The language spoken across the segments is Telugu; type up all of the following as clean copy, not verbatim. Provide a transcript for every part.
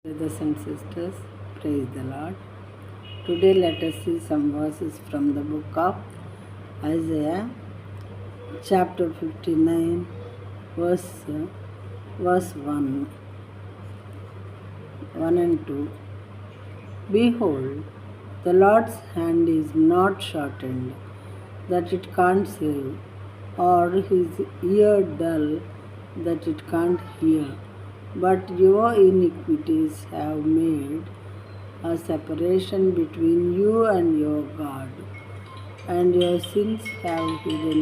Brothers and sisters, praise the Lord. Today let us see some verses from the book of Isaiah, chapter 59, verse 1 and 2. Behold, the Lord's hand is not shortened, that it can't save, or his ear dull, that it can't hear. But your iniquities have made a separation between you and your God, and your sins have hidden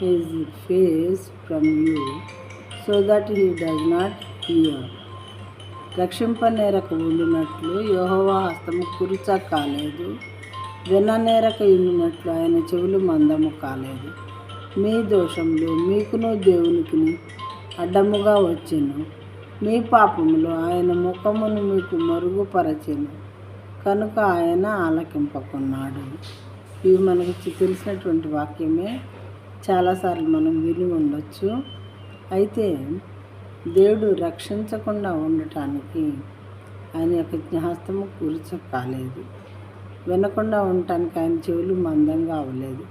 his face from you, so that he does not hear. రక్షింపనేరకు ఉండినట్లు యెహోవా హస్తము కురుచ కాలేదు, విననేరక ఉండినట్లు ఆయన చెవులు మందము కాలేదు. మీ దోషములు మీకును దేవునికి అడ్డముగా వచ్చెను, మీ పాపములు ఆయన ముఖమును మీకు మరుగుపరచెను, కనుక ఆయన ఆలకింపకున్నాడు. ఇవి మనకి తెలిసినటువంటి వాక్యమే, చాలాసార్లు మనం విని ఉండొచ్చు. అయితే దేవుడు రక్షించకుండా ఉండటానికి ఆయన యొక్క హస్తము కూర్చ కాలేదు, వినకుండా ఉండటానికి ఆయన చెవులు మందంగా అవ్వలేదు.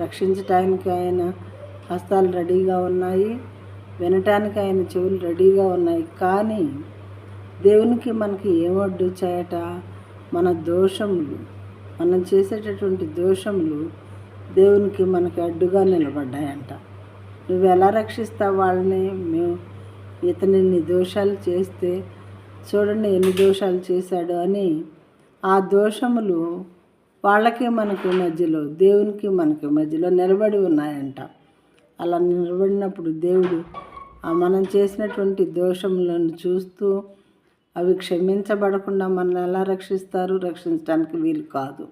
రక్షించటానికి ఆయన హస్తాలు రెడీగా ఉన్నాయి, వినటానికి ఆయన చెవులు రెడీగా ఉన్నాయి. కానీ దేవునికి మనకి ఏమడ్డు చేయట? మన దోషములు, మనం చేసేటటువంటి దోషములు దేవునికి మనకి అడ్డుగా నిలబడ్డాయంట. నువ్వు ఎలా రక్షిస్తావు వాళ్ళని? ఇతను ఇన్ని దోషాలు చేస్తే చూడండి ఎన్ని దోషాలు చేశాడు అని ఆ దోషములు వాళ్ళకి మనకి మధ్యలో, దేవునికి మనకి మధ్యలో నిలబడి ఉన్నాయంట. అలా నిలబడినప్పుడు దేవుడు మనం చేసినటువంటి దోషములను చూస్తూ అవి క్షమించబడకుండా మనల్ని ఎలా రక్షిస్తారు? రక్షించడానికి వీలు కాదు.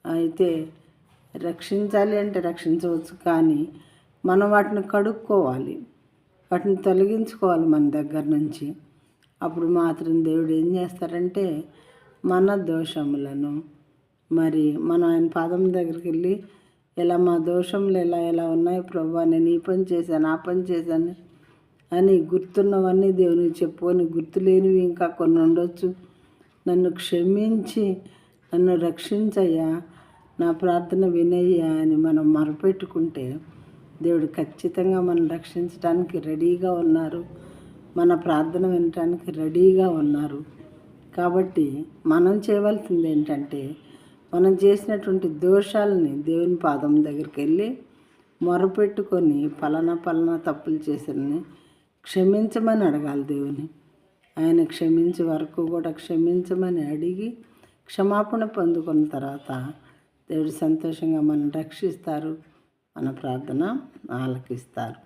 అయితే రక్షించాలి అంటే రక్షించవచ్చు, కానీ మనం వాటిని కడుక్కోవాలి, వాటిని తొలగించుకోవాలి మన దగ్గర నుంచి. అప్పుడు మాత్రం దేవుడు ఏం చేస్తారంటే మన దోషములను మనం ఆయన పాదం దగ్గరికి వెళ్ళి, ఇలా మా దోషములు ఎలా ఉన్నాయి ప్రభువా, నేను ఈ పని చేశాను ఆ పని చేశాను అని గుర్తున్నవన్నీ దేవునికి చెప్పుకొని, గుర్తులేనివి ఇంకా కొన్ని ఉండొచ్చు, నన్ను క్షమించి నన్ను రక్షించయ్యా, నా ప్రార్థన వినయ్యా అని మనం మొరపెట్టుకుంటే దేవుడు ఖచ్చితంగా మనం రక్షించడానికి రెడీగా ఉన్నారు, మన ప్రార్థన వినటానికి రెడీగా ఉన్నారు. కాబట్టి మనం చేయవలసింది ఏంటంటే మనం చేసినటువంటి దోషాలని దేవుని పాదం దగ్గరికి వెళ్ళి మొరపెట్టుకొని, పలానా తప్పులు చేసినని క్షమించమని అడగాలి దేవుని. ఆయన క్షమించే వరకు కూడా క్షమించమని అడిగి క్షమాపణ పొందుకున్న తర్వాత దేవుడు సంతోషంగా మనం రక్షిస్తారు, మన ప్రార్థన ఆలకిస్తారు.